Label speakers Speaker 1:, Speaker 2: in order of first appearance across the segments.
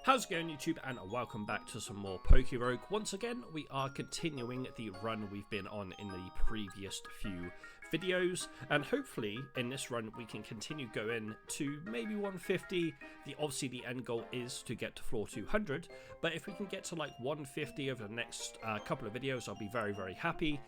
Speaker 1: How's it going, YouTube, and welcome back to some more Poke-Rogue. Once again, we are continuing the run we've been on in the previous few videos, and hopefully in this run we can continue going to maybe 150. Obviously the end goal is to get to floor 200, but if we can get to like 150 over the next couple of videos, I'll be very happy.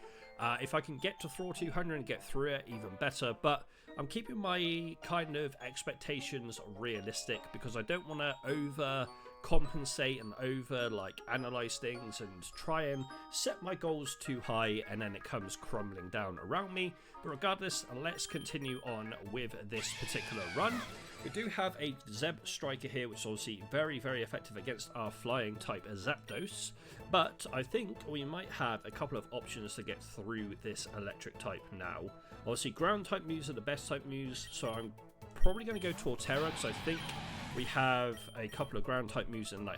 Speaker 1: If I can get to floor 200 and get through it, even better, but I'm keeping my kind of expectations realistic because I don't want to over compensate and over analyze things and try and set my goals too high and then it comes crumbling down around me. But regardless, let's continue on with this particular run. We do have a Zeb Striker here, which is obviously very effective against our flying type Zapdos, but I think we might have a couple of options to get through this electric type now. Obviously ground type moves are the best type moves, so I'm probably going to go Torterra because I think we have a couple of ground type moves in I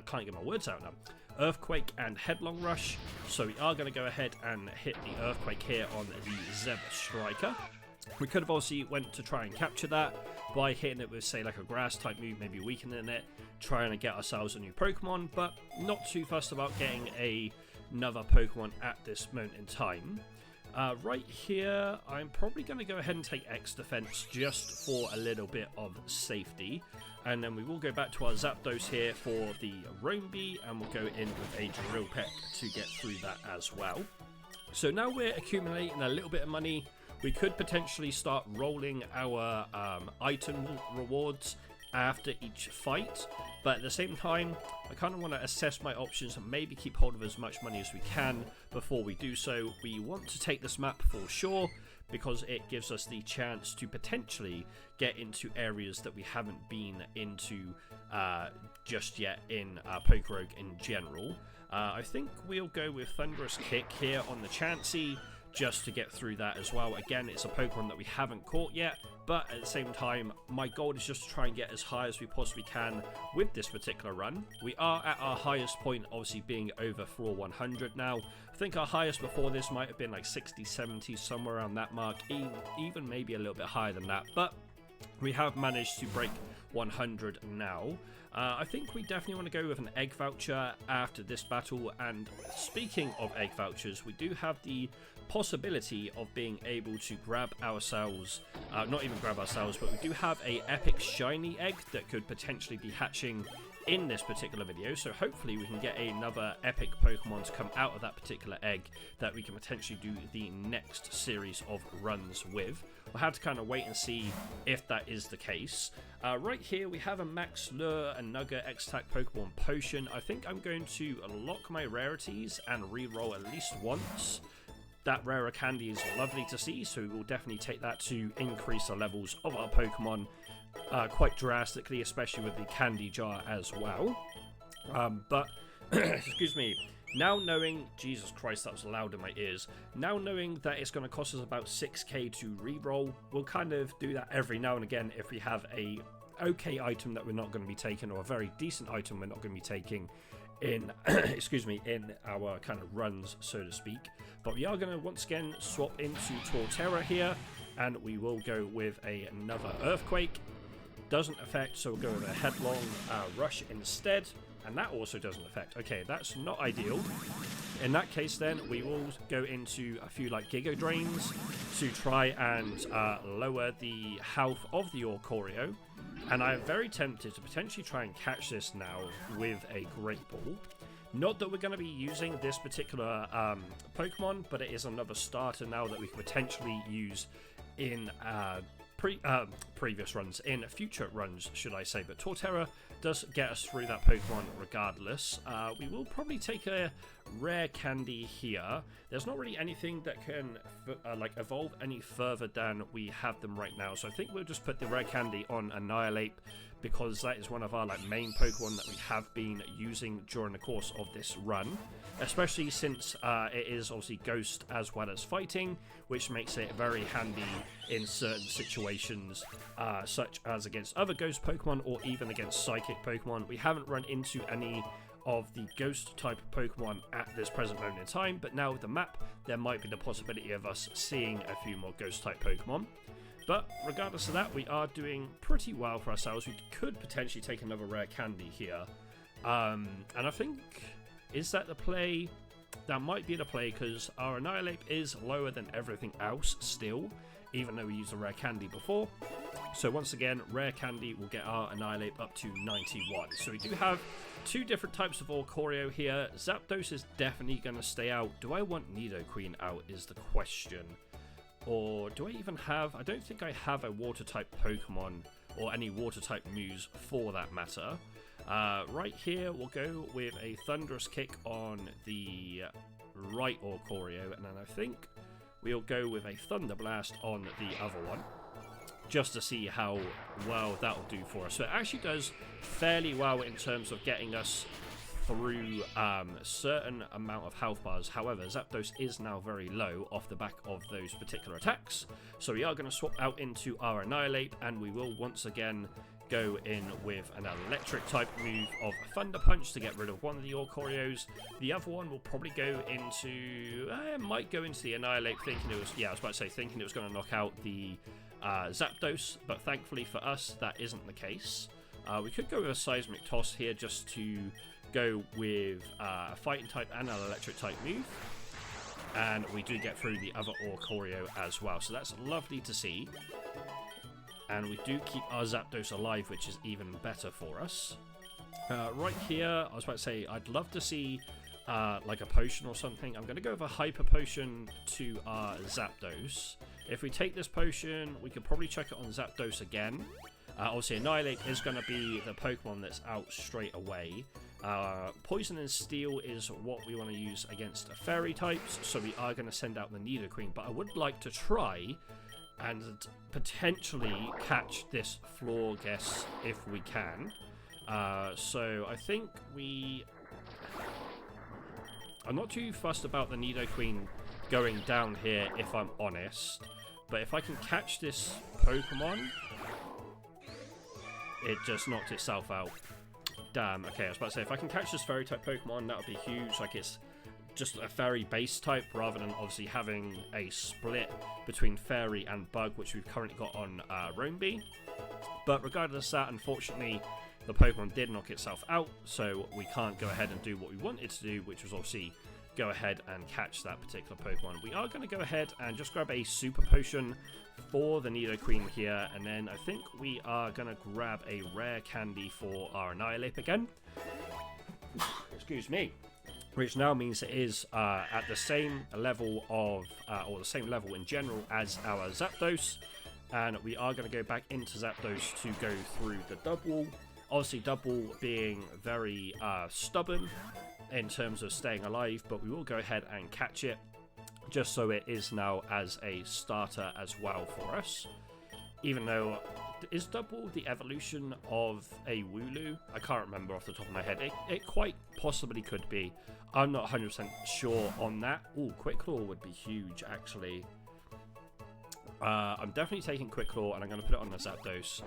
Speaker 1: can't get my words out now. Earthquake and Headlong Rush. So we are going to go ahead and hit the Earthquake here on the Zeb Striker. We could have obviously went to try and capture that by hitting it with, say, like a grass type move, maybe weakening it, trying to get ourselves a new Pokemon, but not too fussed about getting another Pokemon at this moment in time. Right here, I'm probably going to go ahead and take X defense just for a little bit of safety. And then we will go back to our Zapdos here for the Roamby, and we'll go in with a Drill Peck to get through that as well. So now we're accumulating a little bit of money. We could potentially start rolling our item rewards after each fight, but at the same time I kind of want to assess my options and maybe keep hold of as much money as we can before we do so. We want to take this map for sure because it gives us the chance to potentially get into areas that we haven't been into just yet in Poke-Rogue in general. I think we'll go with Thunderous Kick here on the Chansey just to get through that as well. Again, it's a Pokemon that we haven't caught yet, but at the same time, my goal is just to try and get as high as we possibly can with this particular run. We are at our highest point, obviously being over floor 100 now. I think our highest before this might have been like 60, 70, somewhere around that mark, even maybe a little bit higher than that, but we have managed to break 100 now. I think we definitely want to go with an egg voucher after this battle, and speaking of egg vouchers, we do have the possibility of being able to grab ourselves, not even grab ourselves, but we do have a epic shiny egg that could potentially be hatching in this particular video, so hopefully we can get another epic Pokemon to come out of that particular egg that we can potentially do the next series of runs with. We'll have to kind of wait and see if that is the case. Right here we have a Max Lure and Nugget X-Tac Pokemon Potion. I think I'm going to lock my rarities and re-roll at least once. That rarer candy is lovely to see, so we will definitely take that to increase the levels of our Pokemon quite drastically, especially with the candy jar as well. But, excuse me, now knowing, Jesus Christ, that was loud in my ears. Now knowing that it's going to cost us about 6k to re-roll, we'll kind of do that every now and again if we have a okay item that we're not going to be taking, or a very decent item we're not going to be taking in excuse me, in our kind of runs, so to speak. But we are going to once again swap into Torterra here, and we will go with another Earthquake. Doesn't affect, so we'll go with a Headlong Rush instead, and that also doesn't affect. Okay, that's not ideal. In that case then, we will go into a few like Giga Drains to try and lower the health of the Oricorio. And I am very tempted to potentially try and catch this now with a Great Ball. Not that we're going to be using this particular Pokemon, but it is another starter now that we can potentially use in previous runs, in future runs, should I say. But Torterra does get us through that Pokemon regardless. We will probably take a rare candy here. There's not really anything that can evolve any further than we have them right now, so I think we'll just put the rare candy on Annihilate, because that is one of our main Pokemon that we have been using during the course of this run, especially since it is obviously Ghost as well as Fighting, which makes it very handy in certain situations, such as against other Ghost Pokemon or even against Psychic Pokemon. We haven't run into any of the Ghost type Pokemon at this present moment in time, but now with the map there might be the possibility of us seeing a few more Ghost type Pokemon. But regardless of that, we are doing pretty well for ourselves. We could potentially take another rare candy here. And I think, is that the play? That might be the play, because our Annihilate is lower than everything else still, even though we used a rare candy before. So once again, rare candy will get our Annihilate up to 91. So we do have two different types of Oricorio here. Zapdos is definitely going to stay out. Do I want Nidoqueen out is the question. Or do I even have... I don't think I have a Water-type Pokemon or any Water-type moves for that matter. Right here, we'll go with a Thunderous Kick on the right Oricorio, and then I think we'll go with a Thunder Blast on the other one, just to see how well that'll do for us. So it actually does fairly well in terms of getting us through a certain amount of health bars. However, Zapdos is now very low off the back of those particular attacks, so we are going to swap out into our Annihilate, and we will once again go in with an electric type move of Thunder Punch to get rid of one of the Oricorios. The other one will probably go into... might go into the Annihilate, thinking it was... Yeah, I was about to say, thinking it was going to knock out the Zapdos, but thankfully for us, that isn't the case. We could go with a Seismic Toss here just to go with a Fighting type and an electric type move. And we do get through the other Oricorio as well, so that's lovely to see. And we do keep our Zapdos alive, which is even better for us. Right here, I was about to say, I'd love to see like a potion or something. I'm going to go with a Hyper Potion to our Zapdos. If we take this potion, we could probably check it on Zapdos again. Obviously, Annihilate is going to be the Pokemon that's out straight away. Poison and Steel is what we want to use against Fairy types, so we are going to send out the Nidoqueen. But I would like to try and potentially catch this floor guess if we can. So I think I'm not too fussed about the Nidoqueen going down here, if I'm honest. But if I can catch this Pokemon... It just knocked itself out. Damn, okay, I was about to say, if I can catch this Fairy-type Pokemon, that would be huge. Like, it's just a Fairy base type, rather than obviously having a split between Fairy and Bug, which we've currently got on Roamby. But regardless of that, unfortunately, the Pokemon did knock itself out, so we can't go ahead and do what we wanted to do, which was obviously go ahead and catch that particular Pokemon. We are going to go ahead and just grab a Super Potion for the Nidoqueen here, and then I think we are going to grab a rare candy for our Annihilate again. Excuse me. Which now means it is at the same level of, or the same level in general as our Zapdos, and we are going to go back into Zapdos to go through the double. Obviously, double being very stubborn in terms of staying alive, but we will go ahead and catch it, just so it is now as a starter as well for us. Even though, is double the evolution of a Wooloo? I can't remember off the top of my head. It quite possibly could be. I'm not 100% sure on that. Ooh, Quick Claw would be huge, actually. I'm definitely taking Quick Claw, and I'm going to put it on the Zapdos.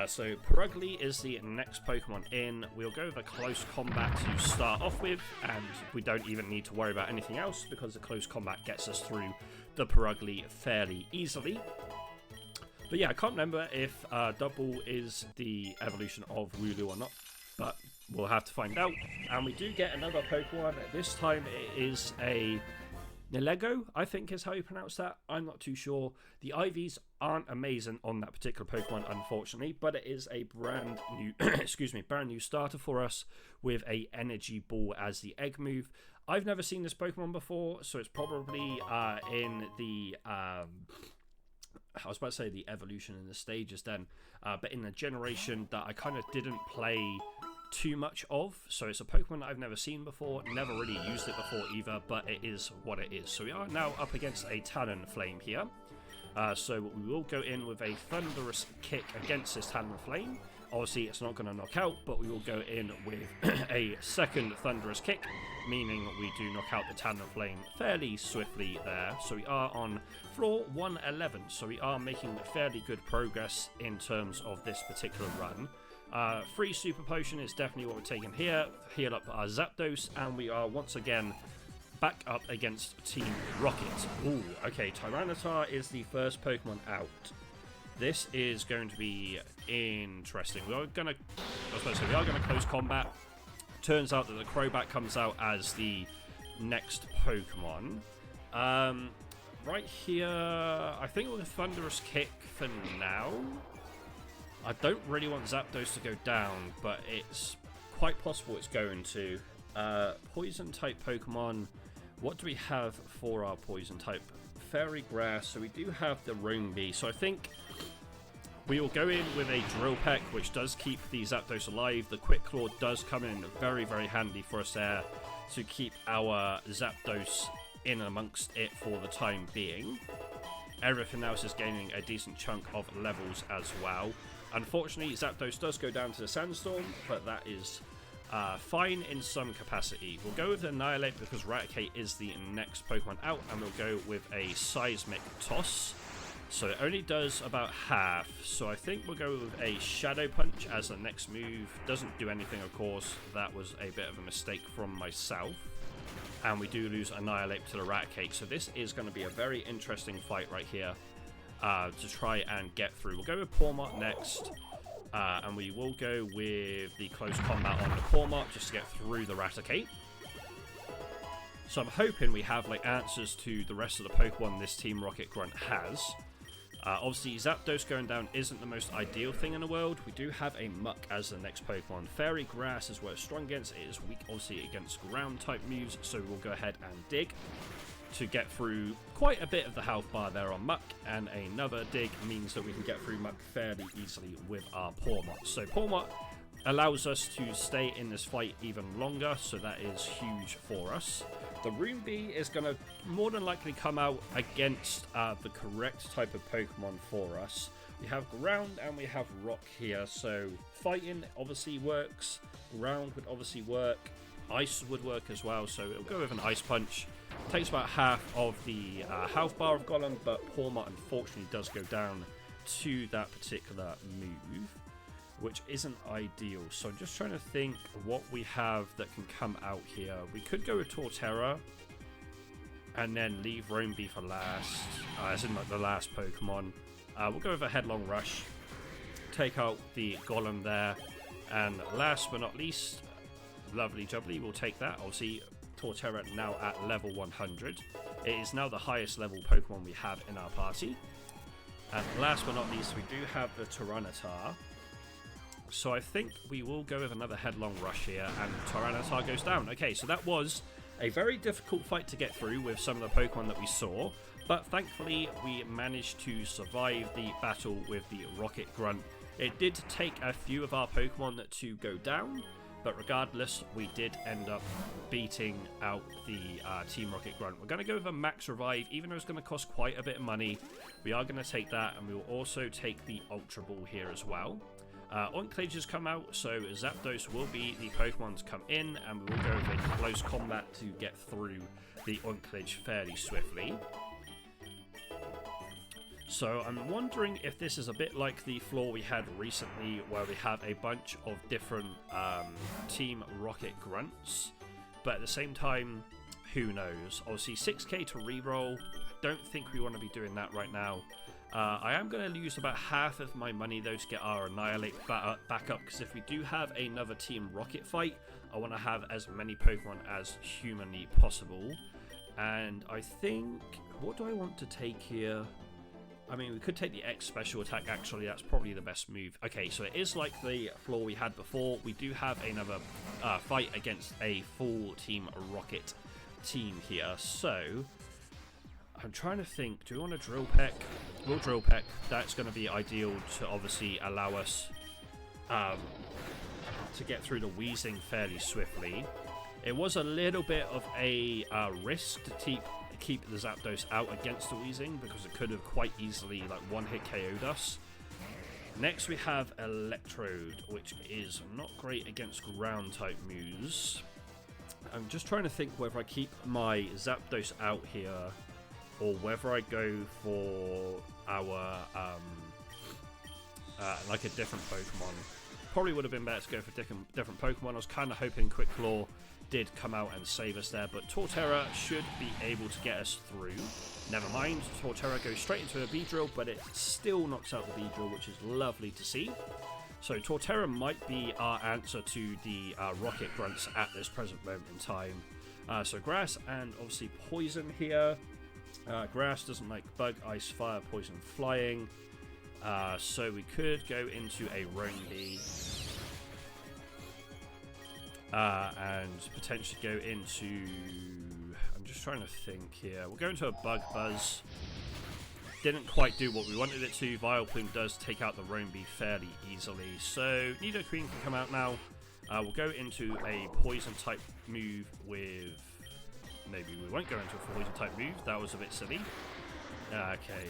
Speaker 1: So Purugly is the next Pokemon in. We'll go with a Close Combat to start off with, and we don't even need to worry about anything else because the Close Combat gets us through the Purugly fairly easily. But yeah, I can't remember if Double is the evolution of Wooloo or not, but we'll have to find out. And we do get another Pokemon. This time it is a Nilego, I think is how you pronounce that. I'm not too sure. The IVs aren't amazing on that particular Pokemon, unfortunately, but it is a brand new, brand new starter for us with a Energy Ball as the egg move. I've never seen this Pokemon before, so it's probably in the, I was about to say the evolution in the stages then, but in the generation that I kind of didn't play too much of. So it's a Pokemon that I've never seen before, never really used it before either, but it is what it is. So we are now up against a Talonflame here. So we will go in with a Thunderous Kick against this Talonflame. Obviously it's not going to knock out, but we will go in with a second Thunderous Kick, meaning we do knock out the Talonflame fairly swiftly there. So we are on floor 111, so we are making fairly good progress in terms of this particular run. Free Super Potion is definitely what we're taking here. Heal up our Zapdos, and we are once again back up against Team Rocket. Ooh, okay, Tyranitar is the first Pokemon out. This is going to be interesting. We are going to close combat. Turns out that the Crobat comes out as the next Pokemon. Right here, I think we'll Thunderous Kick for now. I don't really want Zapdos to go down, but it's quite possible it's going to. Poison type Pokemon. What do we have for our poison type? Fairy Grass. So we do have the Roombi. So I think we will go in with a Drill Peck, which does keep the Zapdos alive. The Quick Claw does come in very, very handy for us there to keep our Zapdos in amongst it for the time being. Everything else is gaining a decent chunk of levels as well. Unfortunately, Zapdos does go down to the Sandstorm, but that is fine in some capacity. We'll go with Annihilate because Raticate is the next Pokemon out, and we'll go with a Seismic Toss. So it only does about half, so I think we'll go with a Shadow Punch as the next move. Doesn't do anything, of course. That was a bit of a mistake from myself. And we do lose Annihilate to the Raticate, so this is going to be a very interesting fight right here to try and get through. We'll go with Pawmot next, and we will go with the close combat on the Pawmot just to get through the Raticate. So I'm hoping we have like answers to the rest of the Pokemon this Team Rocket Grunt has. Obviously, Zapdos going down isn't the most ideal thing in the world. We do have a Muck as the next Pokemon. Fairy Grass is what it's strong against. It is weak, obviously, against ground-type moves, so we'll go ahead and dig to get through quite a bit of the health bar there on Muck, and another dig means that we can get through Muck fairly easily with our Pawmot. So Pawmot allows us to stay in this fight even longer, so that is huge for us. The Roombi is going to more than likely come out against the correct type of Pokemon for us. We have Ground and we have Rock here, so Fighting obviously works, Ground would obviously work, Ice would work as well, so it'll go with an Ice Punch. Takes about half of the health bar of Golem, but Pawmot unfortunately does go down to that particular move, which isn't ideal. So I'm just trying to think what we have that can come out here. We could go with Torterra and then leave Roombi for last, as in like the last Pokemon. We'll go with a Headlong Rush, take out the Golem there, and last but not least, Lovely Jubbly, we'll take that. Obviously, Torterra now at level 100. It is now the highest level Pokemon we have in our party. And last but not least, we do have the Tyranitar. So I think we will go with another Headlong Rush here, and Tyranitar goes down. Okay, so that was a very difficult fight to get through with some of the Pokemon that we saw, but thankfully we managed to survive the battle with the Rocket Grunt. It did take a few of our Pokemon to go down, but regardless, we did end up beating out the Team Rocket Grunt. We're going to go with a Max Revive, even though it's going to cost quite a bit of money. We are going to take that, and we will also take the Ultra Ball here as well. Oinkledge has come out, so Zapdos will be the Pokemon to come in, and we will go with a close combat to get through the Oinkledge fairly swiftly. So I'm wondering if this is a bit like the floor we had recently, where we have a bunch of different Team Rocket Grunts, but at the same time, who knows? Obviously 6k to reroll, don't think we want to be doing that right now. I am going to lose about half of my money though to get our Annihilate back up, because if we do have another Team Rocket fight, I want to have as many Pokemon as humanly possible. And I think, what do I want to take here? I mean, we could take the X special attack, actually, that's probably the best move. Okay, so it is like the floor we had before. We do have another fight against a full Team Rocket team here, so I'm trying to think, do we want to Drill Peck? We'll Drill Peck. That's going to be ideal to obviously allow us to get through the Weezing fairly swiftly. It was a little bit of a risk to keep the Zapdos out against the Weezing, because it could have quite easily like one-hit KO'd us. Next we have Electrode, which is not great against ground-type moves. I'm just trying to think whether I keep my Zapdos out here, or whether I go for our like a different Pokemon, Probably would have been better to go for different Pokemon. I was kind of hoping Quick Claw did come out and save us there, but Torterra should be able to get us through. Never mind, Torterra goes straight into a Beedrill, but it still knocks out the Beedrill, which is lovely to see. So Torterra might be our answer to the Rocket Grunts at this present moment in time. So Grass and obviously Poison here. Grass doesn't like Bug, Ice, Fire, Poison, Flying. So we could go into a Roamby. And potentially go into... I'm just trying to think here. We'll go into a Bug Buzz. Didn't quite do what we wanted it to. Vileplume does take out the Roamby fairly easily. So Nidoqueen can come out now. We'll go into a Poison type move with... Maybe we won't go into a Poison type move. That was a bit silly. Okay.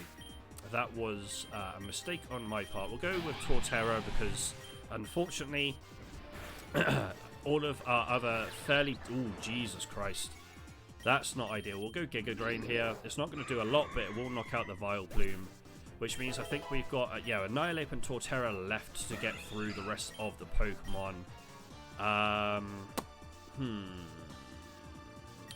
Speaker 1: That was a mistake on my part. We'll go with Torterra because, unfortunately... all of our other fairly... Ooh, Jesus Christ. That's not ideal. We'll go Giga Drain here. It's not going to do a lot, but it will knock out the Vileplume. Which means I think we've got, Annihilate and Torterra left to get through the rest of the Pokemon.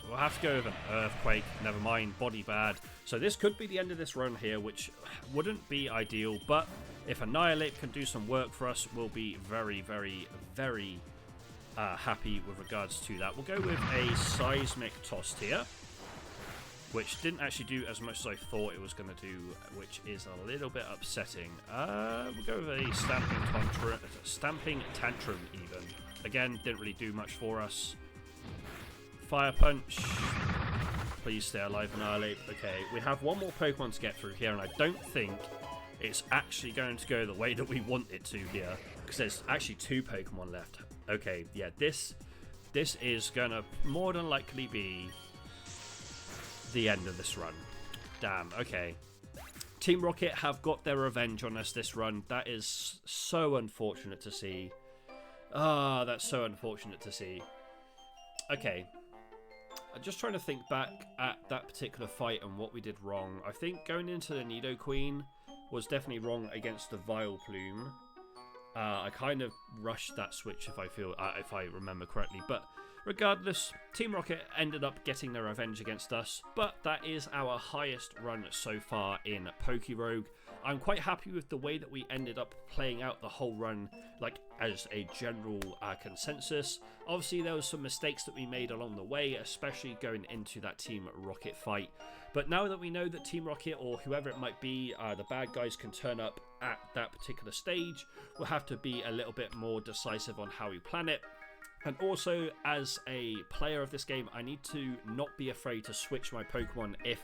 Speaker 1: We'll have to go with an Earthquake. Never mind. Body Bad. So this could be the end of this run here, which wouldn't be ideal. But if Annihilate can do some work for us, we'll be very, very, very... happy with regards to that. We'll go with a Seismic Toss here, which didn't actually do as much as I thought it was going to do, which is a little bit upsetting. We'll go with a Stamping Tantrum even. Again, didn't really do much for us. Fire Punch. Please stay alive, Annihilate. Okay, we have one more Pokemon to get through here, and I don't think it's actually going to go the way that we want it to here, because there's actually 2 Pokemon left. Okay, yeah, this is gonna more than likely be the end of this run. Damn, okay. Team Rocket have got their revenge on us this run. That is so unfortunate to see. Ah, that's so unfortunate to see. Okay. I'm just trying to think back at that particular fight and what we did wrong. I think going into the Nidoqueen was definitely wrong against the Vileplume. I kind of rushed that switch if I remember correctly, but regardless, Team Rocket ended up getting their revenge against us, but that is our highest run so far in Pokerogue. I'm quite happy with the way that we ended up playing out the whole run, like as a general consensus. Obviously there was some mistakes that we made along the way, especially going into that Team Rocket fight. But now that we know that Team Rocket, or whoever it might be, the bad guys can turn up at that particular stage, we'll have to be a little bit more decisive on how we plan it. And also, as a player of this game, I need to not be afraid to switch my Pokemon if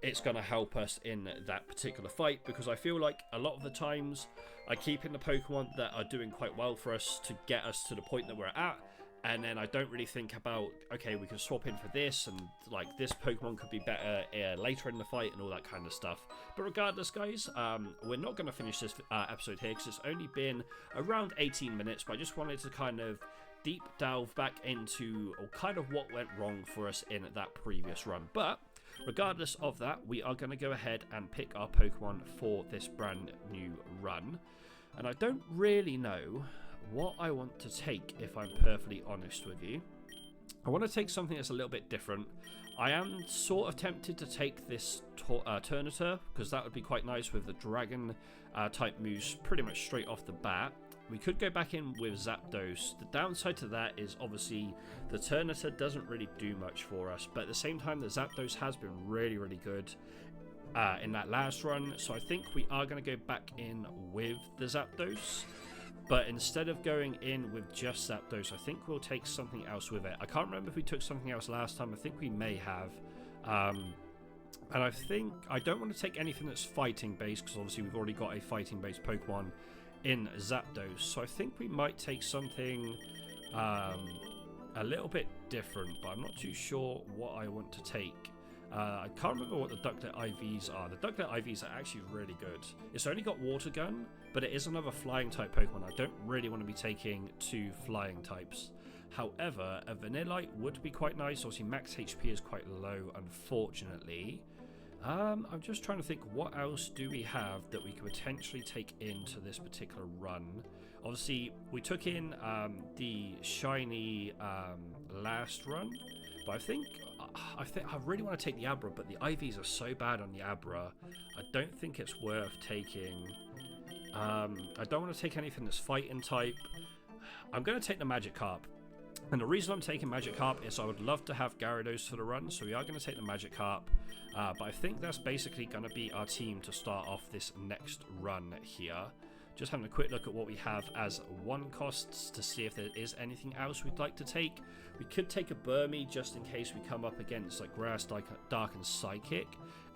Speaker 1: it's going to help us in that particular fight, because I feel like a lot of the times I keep in the Pokemon that are doing quite well for us to get us to the point that we're at, and then I don't really think about, okay, we can swap in for this, and like this Pokemon could be better later in the fight and all that kind of stuff. But regardless, guys, we're not going to finish this episode here because it's only been around 18 minutes, but I just wanted to kind of deep delve back into kind of what went wrong for us in that previous run. But regardless of that, we are going to go ahead and pick our Pokemon for this brand new run. And I don't really know what I want to take, if I'm perfectly honest with you. I want to take something that's a little bit different. I am sort of tempted to take this Turnitor, because that would be quite nice with the Dragon type moves pretty much straight off the bat. We could go back in with Zapdos. The downside to that is obviously the Turnitor doesn't really do much for us, but at the same time the Zapdos has been really, really good in that last run, so I think we are going to go back in with the Zapdos. But instead of going in with just Zapdos, I think we'll take something else with it. I can't remember if we took something else last time. I think we may have. And I think I don't want to take anything that's fighting based, because obviously we've already got a fighting based Pokemon in Zapdos. So I think we might take something a little bit different, but I'm not too sure what I want to take. I can't remember what the Ductile IVs are. The Ductile IVs are actually really good. It's only got Water Gun, but it is another flying type Pokemon. I don't really want to be taking 2 flying types. However, a Vanillite would be quite nice. Obviously, max HP is quite low, unfortunately. I'm just trying to think, what else do we have that we could potentially take into this particular run? Obviously, we took in the shiny last run, but I think I really want to take the Abra, but the IVs are so bad on the Abra. I don't think it's worth taking. I don't want to take anything that's fighting type. I'm going to take the Magikarp. And the reason I'm taking Magikarp is I would love to have Gyarados for the run, so we are going to take the Magikarp. But I think that's basically going to be our team to start off this next run here. Just having a quick look at what we have as one costs to see if there is anything else we'd like to take. We could take a Burmy just in case we come up against like Grass, Dark and Psychic.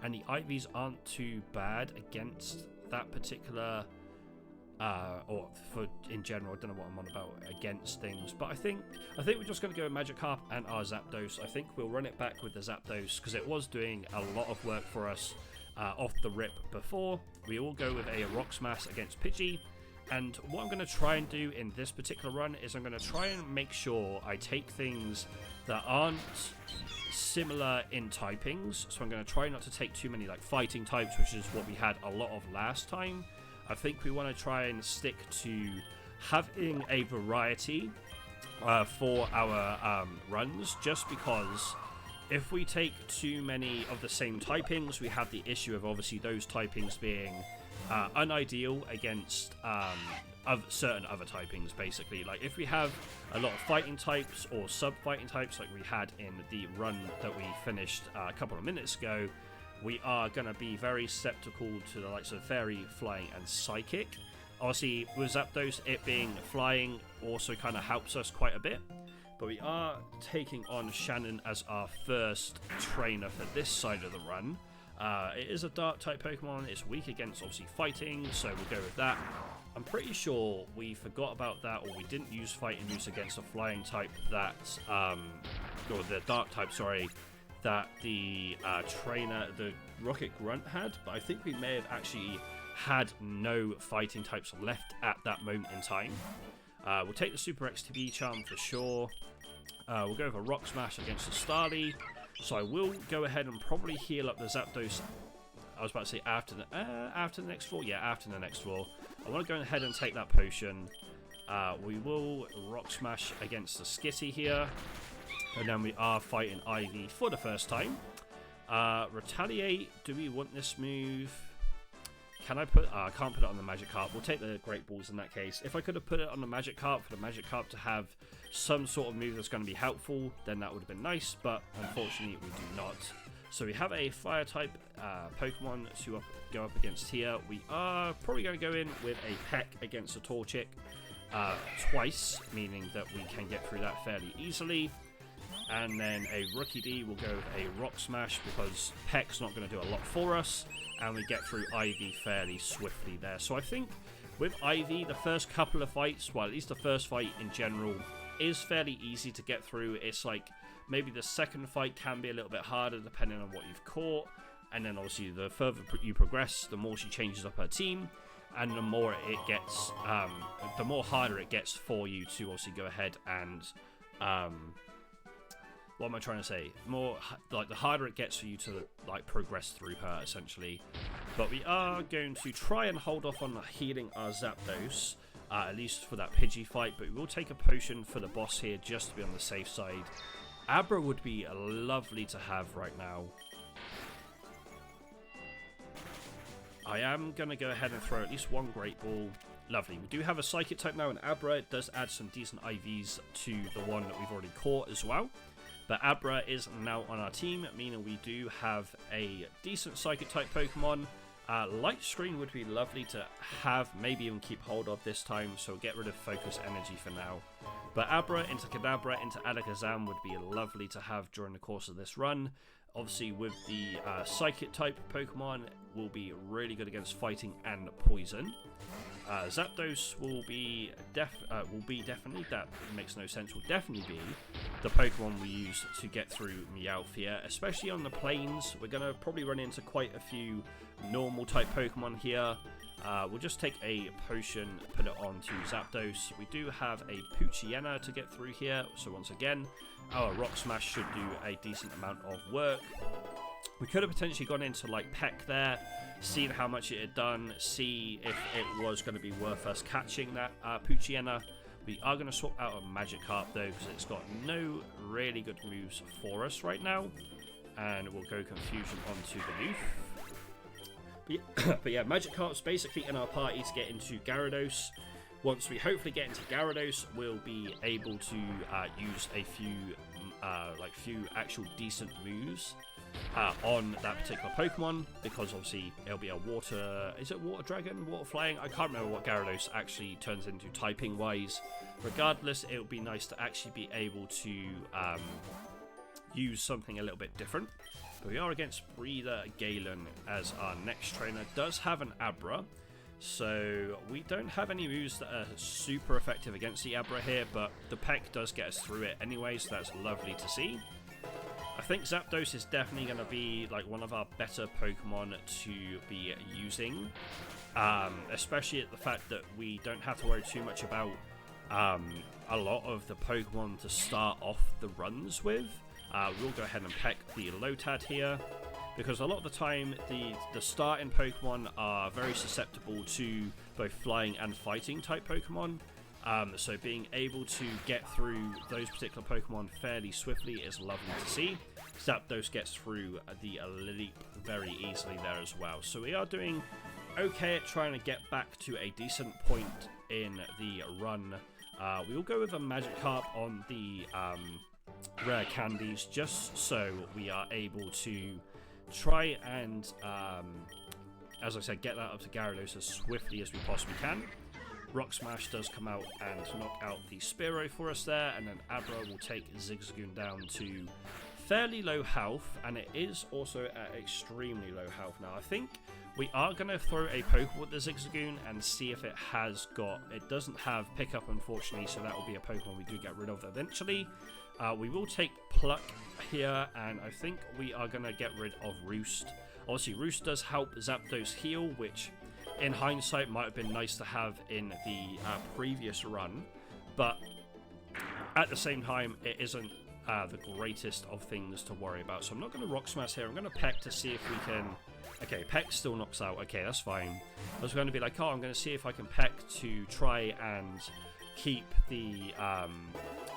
Speaker 1: And the IVs aren't too bad against that particular... or for in general, I don't know what I'm on about against things, but I think we're just going to go with Magikarp and our Zapdos. I think we'll run it back with the Zapdos because it was doing a lot of work for us off the rip before. We all go with a Rock Smash against Pidgey, and what I'm going to try and do in this particular run is I'm going to try and make sure I take things that aren't similar in typings. So I'm going to try not to take too many like fighting types, which is what we had a lot of last time. I think we want to try and stick to having a variety for our runs, just because if we take too many of the same typings, we have the issue of obviously those typings being unideal against of certain other typings, basically. Like if we have a lot of fighting types or sub-fighting types like we had in the run that we finished a couple of minutes ago, we are going to be very skeptical to the likes of Fairy, Flying, and Psychic. Obviously, with Zapdos, it being Flying also kind of helps us quite a bit. But we are taking on Shannon as our first trainer for this side of the run. It is a Dark-type Pokemon. It's weak against, obviously, Fighting, so we'll go with that. I'm pretty sure we forgot about that, or we didn't use Fighting Moves against a Flying type that... or the Dark-type, sorry, that the trainer, the Rocket Grunt, had, but I think we may have actually had no fighting types left at that moment in time. We'll take the Super XTB Charm for sure. We'll go with a Rock Smash against the Starly. So I will go ahead and probably heal up the Zapdos. I was about to say after the next floor. Yeah, after the next floor. I want to go ahead and take that potion. We will Rock Smash against the Skitty here. And then we are fighting Ivy for the first time. Retaliate. Do we want this move? Can I put... I can't put it on the Magikarp. We'll take the Great Balls in that case. If I could have put it on the Magikarp for the Magikarp to have some sort of move that's going to be helpful, then that would have been nice. But unfortunately, we do not. So we have a Fire-type Pokemon to go up against here. We are probably going to go in with a Peck against a Torchic twice, meaning that we can get through that fairly easily. And then a Rookie D will go with a Rock Smash because Peck's not going to do a lot for us. And we get through Ivy fairly swiftly there. So I think with Ivy, the first couple of fights, well, at least the first fight in general, is fairly easy to get through. It's like maybe the second fight can be a little bit harder depending on what you've caught. And then obviously the further you progress, the more she changes up her team. And the more it gets, the more harder it gets for you to obviously go ahead and... what am I trying to say? More like the harder it gets for you to like progress through her, essentially. But we are going to try and hold off on healing our Zapdos, at least for that Pidgey fight. But we will take a potion for the boss here just to be on the safe side. Abra would be lovely to have right now. I am going to go ahead and throw at least one Great Ball. Lovely. We do have a Psychic type now in Abra. It does add some decent IVs to the one that we've already caught as well. But Abra is now on our team, meaning we do have a decent Psychic type Pokemon. Light Screen would be lovely to have, maybe even keep hold of this time, so get rid of Focus Energy for now. But Abra into Kadabra into Alakazam would be lovely to have during the course of this run. Obviously with the Psychic type Pokemon will be really good against Fighting and Poison. Zapdos will be definitely, that makes no sense, will definitely be the Pokemon we use to get through Meowthia, especially on the plains. We're going to probably run into quite a few normal type Pokemon here. We'll just take a potion, put it onto Zapdos. We do have a Poochyena to get through here, so once again, our Rock Smash should do a decent amount of work. We could have potentially gone into like Peck there, seen how much it had done, see if it was going to be worth us catching that Poochyena. We are going to swap out a Magikarp though, because it's got no really good moves for us right now. And we'll go Confusion onto the Leaf. But yeah, Magikarp's basically in our party to get into Gyarados. Once we hopefully get into Gyarados, we'll be able to use a few actual decent moves on that particular Pokemon, because obviously it'll be a water... Is it Water Dragon? Water Flying? I can't remember what Gyarados actually turns into typing-wise. Regardless, it would be nice to actually be able to use something a little bit different. But we are against Breeder Galen, as our next trainer does have an Abra. So we don't have any moves that are super effective against the Abra here, but the Peck does get us through it anyway, so that's lovely to see. I think Zapdos is definitely going to be like one of our better Pokemon to be using, especially at the fact that we don't have to worry too much about a lot of the Pokemon to start off the runs with. We'll go ahead and Peck the Lotad here, because a lot of the time the starting Pokemon are very susceptible to both flying and fighting type Pokemon. So being able to get through those particular Pokemon fairly swiftly is lovely to see. Zapdos gets through the Leap very easily there as well. So we are doing okay at trying to get back to a decent point in the run. We will go with a Magikarp on the rare candies, just so we are able to try and, as I said, get that up to Gyarados as swiftly as we possibly can. Rock Smash does come out and knock out the Spearow for us there, and then Abra will take Zigzagoon down to fairly low health, and it is also at extremely low health now. I think we are going to throw a Pokeball at the Zigzagoon and see if it has got... It doesn't have Pickup, unfortunately, so that will be a Pokemon we do get rid of eventually. We will take Pluck here, and I think we are going to get rid of Roost. Obviously, Roost does help Zapdos heal, which in hindsight might have been nice to have in the previous run, but at the same time, it isn't the greatest of things to worry about. So I'm not going to Rock Smash here. I'm going to Peck to see if we can... Okay, Peck still knocks out. Okay, that's fine. I was going to be like, oh, I'm going to see if I can Peck to try and keep the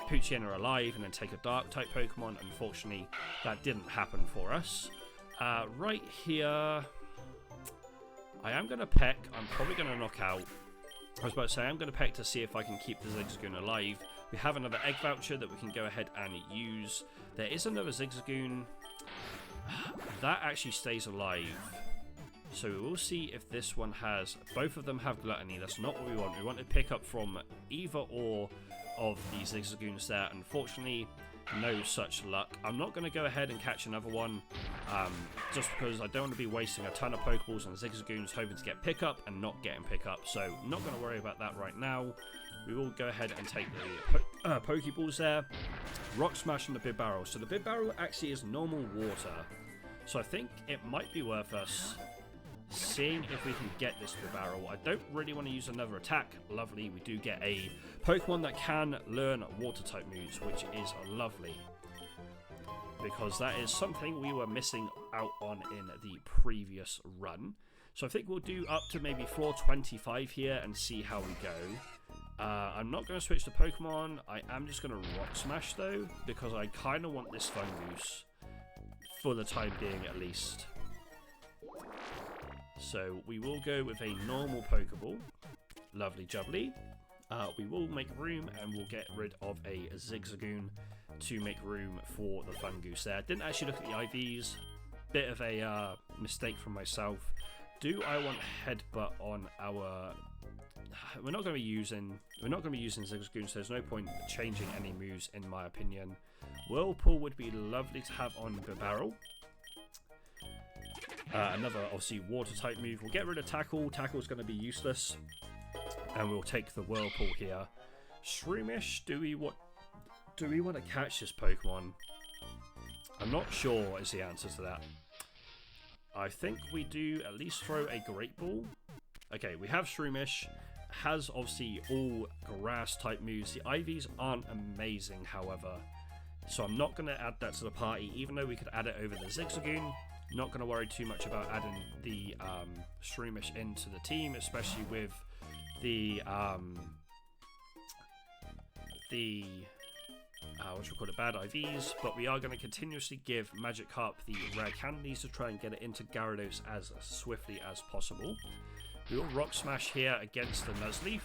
Speaker 1: Poochyena alive and then take a Dark-type Pokemon. Unfortunately, that didn't happen for us. Right here... I am going to Peck. I'm probably going to knock out. I was about to say, I'm going to Peck to see if I can keep the Zigzagoon alive. We have another Egg Voucher that we can go ahead and use. There is another Zigzagoon. That actually stays alive. So we will see if this one has... Both of them have Gluttony. That's not what we want. We want to pick up from either or of these Zigzagoons there. Unfortunately, no such luck. I'm not going to go ahead and catch another one, just because I don't want to be wasting a ton of Pokeballs on Zigzagoons hoping to get pickup and not getting pickup. So not going to worry about that right now. We will go ahead and take the Pokeballs there. Rock Smash on the Bibarel. So the Bibarel actually is normal water. So I think it might be worth us seeing if we can get this Bibarel. I don't really want to use another attack. Lovely, we do get a Pokemon that can learn water-type moves, which is lovely, because that is something we were missing out on in the previous run. So I think we'll do up to maybe floor 25 here and see how we go. I'm not going to switch to Pokemon. I am just going to Rock Smash though, because I kind of want this Fungoose for the time being at least. So we will go with a normal Pokeball. Lovely jubbly. We will make room and we'll get rid of a Zigzagoon to make room for the Fungoose there. Didn't actually look at the IVs. Bit of a mistake from myself. Do I want Headbutt on our... We're not going to be using Zigzagoon, so there's no point changing any moves in my opinion. Whirlpool would be lovely to have on Bibarel. Another, obviously, water-type move. We'll get rid of Tackle. Tackle's going to be useless. And we'll take the Whirlpool here. Shroomish, do we want to catch this Pokemon? I'm not sure is the answer to that. I think we do at least throw a Great Ball. Okay, we have Shroomish. Has, obviously, all grass-type moves. The IVs aren't amazing, however. So I'm not going to add that to the party, even though we could add it over the Zigzagoon. Not going to worry too much about adding the Shroomish into the team, especially with the what should we call it, bad IVs, but we are going to continuously give Magikarp the rare candies to try and get it into Gyarados as swiftly as possible. We will Rock Smash here against the Nuzleaf,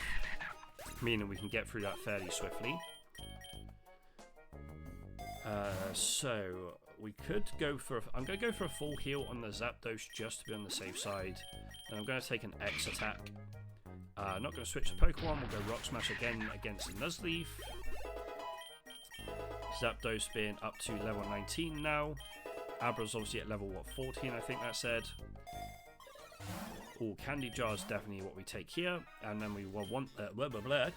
Speaker 1: meaning we can get through that fairly swiftly. So we could go for I'm going to go for a full heal on the Zapdos just to be on the safe side, and I'm going to take an X attack. Not going to switch the Pokemon, we'll go Rock Smash again against the Nuzleaf. Zapdos being up to level 19 now. Abra's obviously at level, 14 I think that said. Oh, Candy Jar is definitely what we take here. And then we will want,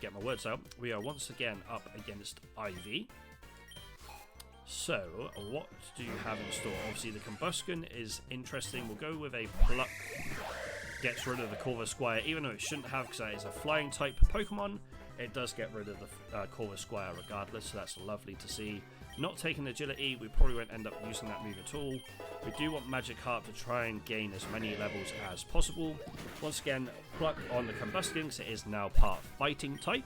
Speaker 1: get my words out. We are once again up against Ivy. So, what do you have in store? Obviously the Combustion is interesting. We'll go with a Pluck. Gets rid of the Corvusquire, even though it shouldn't have because that is a flying type Pokemon. It does get rid of the Corvusquire regardless, so that's lovely to see. Not taking Agility, we probably won't end up using that move at all. We do want Magikarp to try and gain as many levels as possible. Once again, Pluck on the Combustion because it is now part Fighting type,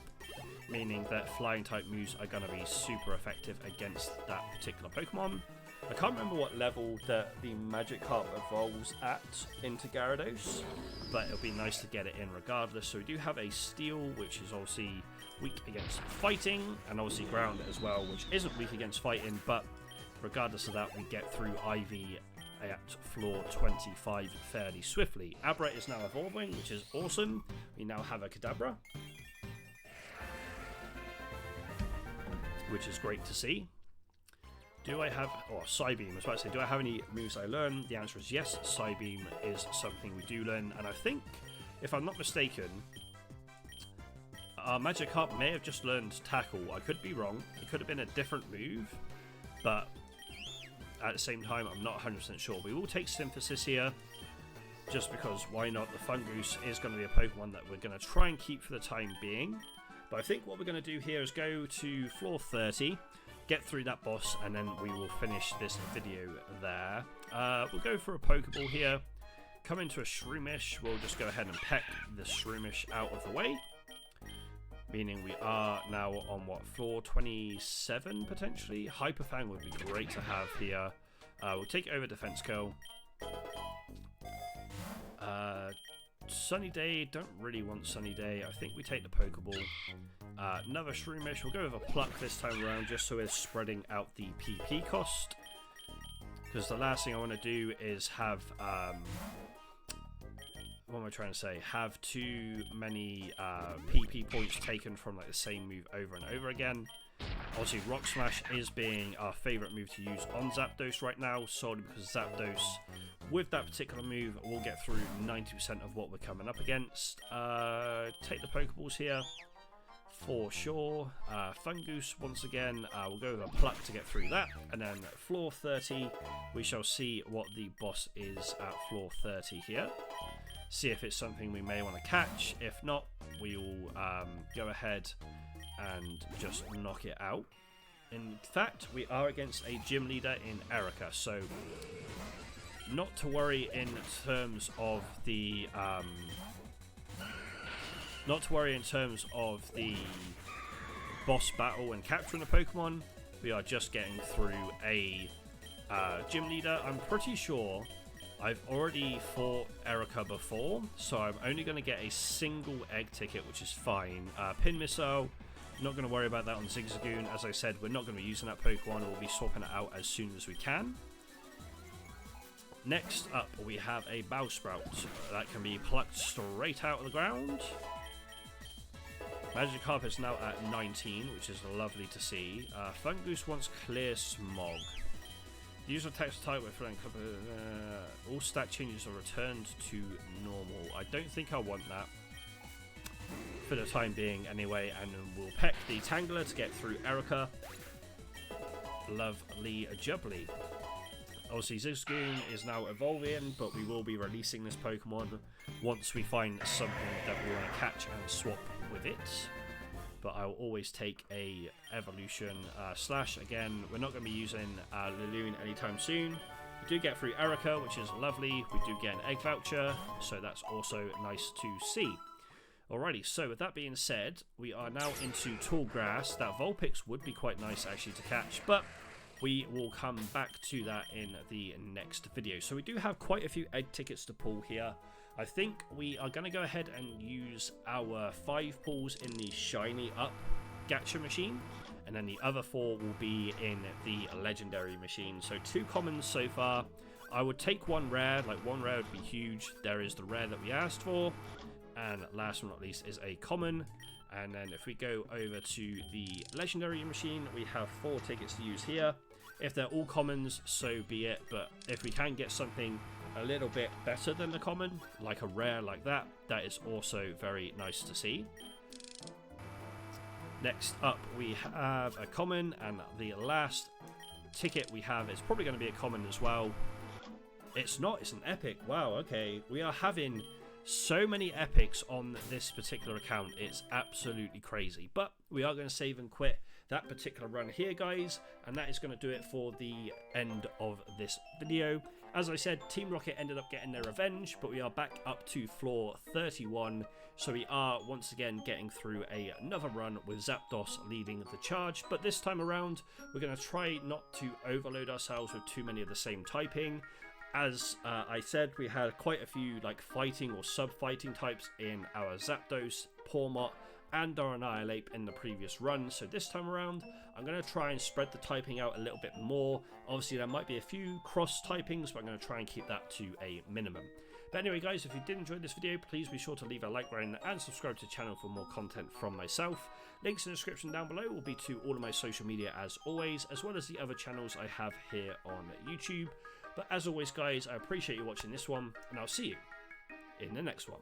Speaker 1: meaning that Flying type moves are going to be super effective against that particular Pokemon. I can't remember what level that the Magikarp evolves at into Gyarados, but it'll be nice to get it in regardless. So we do have a Steel, which is obviously weak against Fighting, and obviously Ground as well, which isn't weak against Fighting, but regardless of that, we get through Ivy at floor 25 fairly swiftly. Abra is now evolving, which is awesome. We now have a Kadabra, which is great to see. Do I have, Psybeam, I was about to say, do I have any moves I learn? The answer is yes, Psybeam is something we do learn, and I think, if I'm not mistaken, our Magikarp may have just learned Tackle. I could be wrong, it could have been a different move, but at the same time, I'm not 100% sure. We will take Synthesis here, just because why not? The Fungoose is going to be a Pokemon that we're going to try and keep for the time being, but I think what we're going to do here is go to floor 30, get through that boss, and then we will finish this video there. We'll go for a Pokeball here, come into a Shroomish. We'll just go ahead and peck the Shroomish out of the way, meaning we are now on what, floor 27 potentially. Hyper Fang would be great to have here. We'll take over Defense Curl. Sunny Day, don't really want Sunny Day. I think we take the Pokeball. Another Shroomish, we'll go with a Pluck this time around just so we're spreading out the PP cost. Because the last thing I want to do is have, what am I trying to say? Have too many PP points taken from like the same move over and over again. Obviously Rock Smash is being our favourite move to use on Zapdos right now, solely because Zapdos, with that particular move, will get through 90% of what we're coming up against. Take the Pokeballs here, for sure. Fungoose, once again, we'll go with a Pluck to get through that, and then floor 30, we shall see what the boss is at floor 30 here. See if it's something we may want to catch. If not, we will go ahead and just knock it out. In fact, we are against a gym leader in Erica, so not to worry in terms of the boss battle and capturing a Pokemon. We are just getting through a gym leader. I'm pretty sure I've already fought Erica before, so I'm only going to get a single egg ticket, which is fine. Pin Missile, not going to worry about that on Zigzagoon. As I said, we're not going to be using that Pokemon. We'll be swapping it out as soon as we can. Next up, we have a Bellsprout that can be plucked straight out of the ground. Magikarp is now at 19, which is lovely to see. Fungoose wants Clear Smog. The user text type with all stat changes are returned to normal. I don't think I want that for the time being anyway, and we'll peck the Tangler to get through Erica. Lovely jubbly. Obviously Zigzagoon is now evolving, but we will be releasing this Pokemon once we find something that we want to catch and swap with it. But I will always take a evolution slash. Again, we're not going to be using Laloon anytime soon, We do get through Erica, which is lovely. We do get an egg voucher, so that's also nice to see. Alrighty, so with that being said, we are now into tall grass. That Vulpix would be quite nice actually to catch, but we will come back to that in the next video. So we do have quite a few egg tickets to pull here. I think we are going to go ahead and use our 5 pulls in the shiny up gacha machine, and then the other 4 will be in the legendary machine. So 2 commons so far. I would take 1 rare, like 1 rare would be huge. There is the rare that we asked for, and last but not least is a common. And then if we go over to the legendary machine, we have 4 tickets to use here. If they're all commons, so be it, but if we can get something a little bit better than the common, like a rare like that, that is also very nice to see. Next up we have a common, and the last ticket we have is probably going to be a common as well. It's not, it's an epic. Wow, okay, we are having so many epics on this particular account. It's absolutely crazy, but we are going to save and quit that particular run here, guys, and that is going to do it for the end of this video. As I said, Team Rocket ended up getting their revenge, but we are back up to floor 31, so we are once again getting through another run with Zapdos leading the charge. But this time around, we're going to try not to overload ourselves with too many of the same typing. As I said, we had quite a few like fighting or sub-fighting types in our Zapdos, Pawmot, and our Annihilate in the previous run. So this time around, I'm going to try and spread the typing out a little bit more. Obviously, there might be a few cross typings, but I'm going to try and keep that to a minimum. But anyway, guys, if you did enjoy this video, please be sure to leave a like button and subscribe to the channel for more content from myself. Links in the description down below will be to all of my social media as always, as well as the other channels I have here on YouTube. But as always, guys, I appreciate you watching this one, and I'll see you in the next one.